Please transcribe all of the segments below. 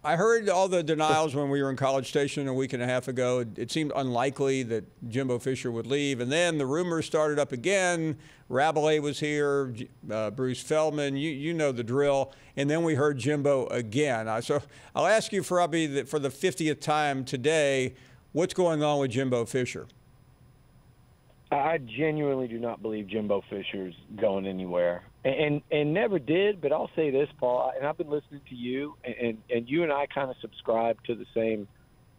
I heard all the denials when we were in College Station a week and a half ago. It seemed unlikely that Jimbo Fisher would leave. And then the rumors started up again. Rabelais was here, Bruce Feldman, you know the drill. And then we heard Jimbo again. So I'll ask you for the 50th time today, what's going on with Jimbo Fisher? I genuinely do not believe Jimbo Fisher's going anywhere, and never did. But I'll say this, Paul, and I've been listening to you, and you and I kind of subscribe to the same.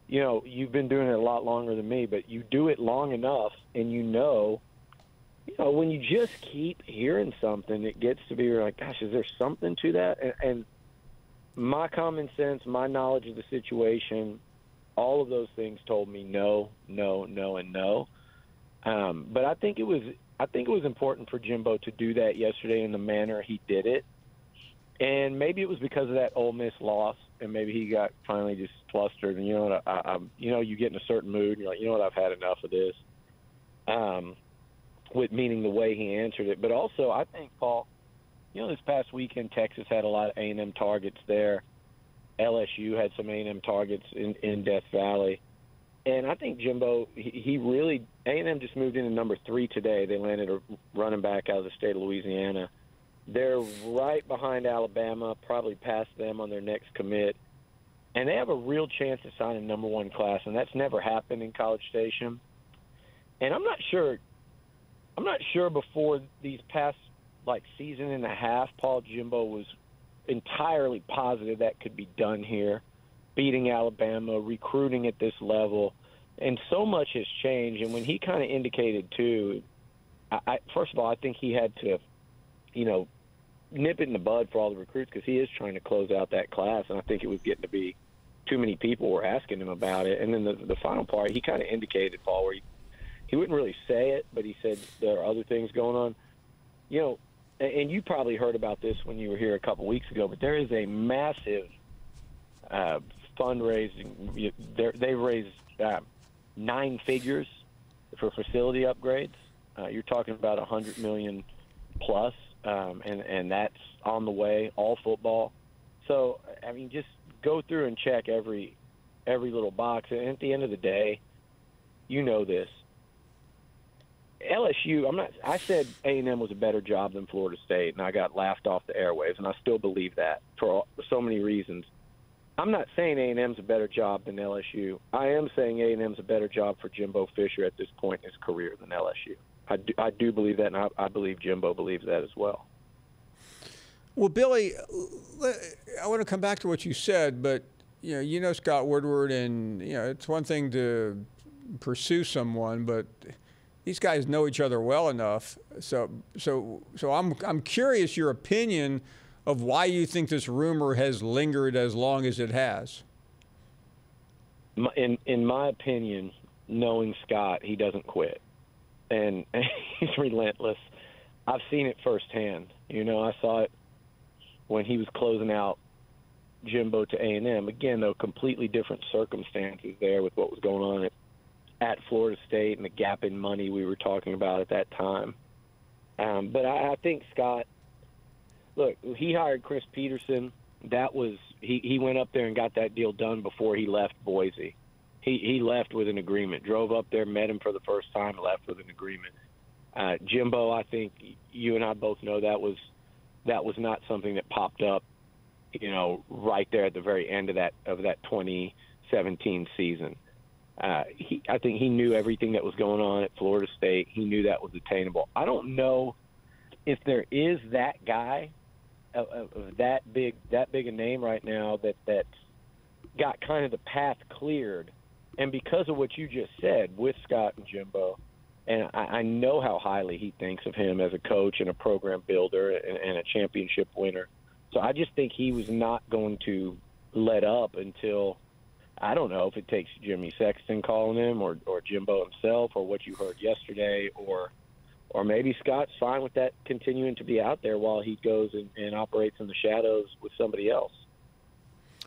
You know, you've been doing it a lot longer than me, but you do it long enough, and you know, when you just keep hearing something, it gets to be like, gosh, is there something to that? And my common sense, my knowledge of the situation, all of those things told me no, no, no, and no. But I think it was important for Jimbo to do that yesterday in the manner he did it, and maybe it was because of that Ole Miss loss, and maybe he got finally just flustered. And you get in a certain mood, and you're like, you know what, I've had enough of this. With meaning the way he answered it, but also I think, Paul, this past weekend Texas had a lot of A&M targets there. LSU had some A&M targets in Death Valley. And I think Jimbo, he really – A&M just moved into number 3 today. They landed a running back out of the state of Louisiana. They're right behind Alabama, probably past them on their next commit. And they have a real chance to sign a number 1 class, and that's never happened in College Station. And I'm not sure before these past, season and a half, Paul, Jimbo was entirely positive that could be done here. Beating Alabama, recruiting at this level, and so much has changed. And when he kind of indicated too, first of all, I think he had to, nip it in the bud for all the recruits because he is trying to close out that class, and I think it was getting to be too many people were asking him about it. And then the final part, he kind of indicated, Paul, where he wouldn't really say it, but he said there are other things going on. And you probably heard about this when you were here a couple weeks ago, but there is a massive fundraising. They've raised 9 figures for facility upgrades. You're talking about $100 million plus, and that's on the way. All football. So I mean, just go through and check every little box. And at the end of the day, this. LSU, I said A&M was a better job than Florida State, and I got laughed off the airwaves, and I still believe that for so many reasons. I'm not saying A&M's a better job than LSU. I am saying A&M's a better job for Jimbo Fisher at this point in his career than LSU. I do believe that, and I believe Jimbo believes that as well. Well, Billy, I want to come back to what you said, but Scott Woodward, and it's one thing to pursue someone, but these guys know each other well enough. So I'm curious your opinion of why you think this rumor has lingered as long as it has. In my opinion, knowing Scott, he doesn't quit, and he's relentless. I've seen it firsthand. I saw it when he was closing out Jimbo to A&M. Again, though, completely different circumstances there with what was going on at Florida State and the gap in money we were talking about at that time. But I think Scott, look, he hired Chris Peterson. That was he went up there and got that deal done before he left Boise. He left with an agreement, drove up there, met him for the first time, left with an agreement. Jimbo, I think you and I both know that was not something that popped up, right there at the very end of that 2017 season. I think he knew everything that was going on at Florida State. He knew that was attainable. I don't know if there is that guy of that big a name right now that's got kind of the path cleared. And because of what you just said with Scott and Jimbo, and I know how highly he thinks of him as a coach and a program builder and a championship winner. So I just think he was not going to let up until – I don't know if it takes Jimmy Sexton calling him or Jimbo himself or what you heard yesterday or maybe Scott's fine with that continuing to be out there while he goes and operates in the shadows with somebody else.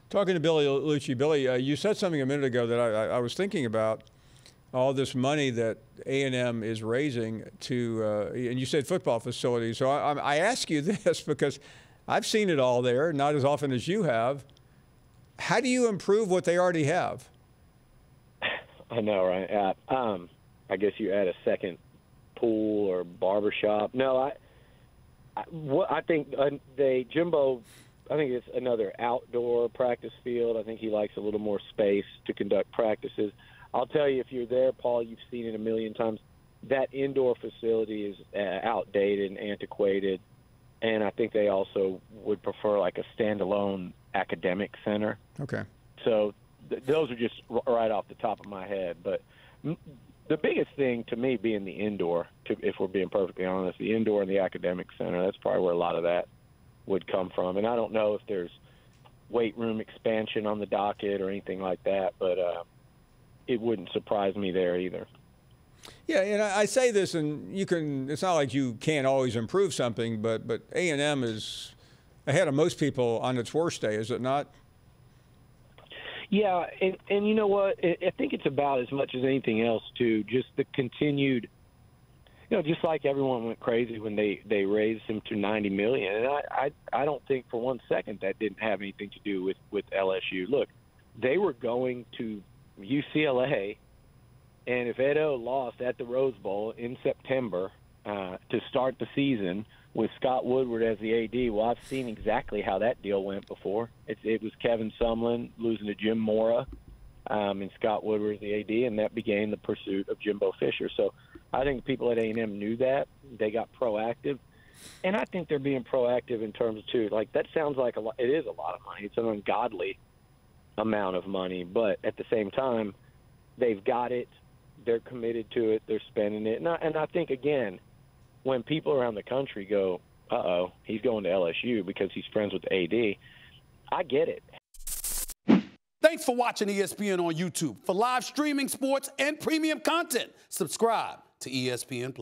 Talking to Billy Liucci. Billy, you said something a minute ago that I was thinking about, all this money that A&M is raising to, and you said football facilities. So I ask you this because I've seen it all there, not as often as you have. How do you improve what they already have? I know, right? I guess you add a second pool or barbershop. No, I think Jimbo, I think it's another outdoor practice field. I think he likes a little more space to conduct practices. I'll tell you, if you're there, Paul, you've seen it a million times. That indoor facility is outdated and antiquated, and I think they also would prefer like a standalone academic center. Okay. So those are just right off the top of my head. But the biggest thing to me being the indoor, if we're being perfectly honest, the indoor and the academic center, that's probably where a lot of that would come from. And I don't know if there's weight room expansion on the docket or anything like that, but it wouldn't surprise me there either. Yeah, and I say this, and it's not like you can't always improve something, but A&M is ahead of most people on its worst day, is it not? Yeah, and you know what? I think it's about as much as anything else, too, just the continued, just like everyone went crazy when they raised him to $90 million. And I don't think for one second that didn't have anything to do with LSU. Look, they were going to UCLA, and if Edo lost at the Rose Bowl in September to start the season with Scott Woodward as the AD, well, I've seen exactly how that deal went before. It was Kevin Sumlin losing to Jim Mora and Scott Woodward as the AD, and that began the pursuit of Jimbo Fisher. So I think people at A&M knew that. They got proactive. And I think they're being proactive in terms of, too, like that sounds like a lot. It is a lot of money. It's an ungodly amount of money. But at the same time, they've got it. They're committed to it. They're spending it. And I think, again, when people around the country go, uh-oh, he's going to LSU because he's friends with AD, I get it. Thanks for watching ESPN on YouTube. For live streaming, sports, and premium content, subscribe to ESPN+.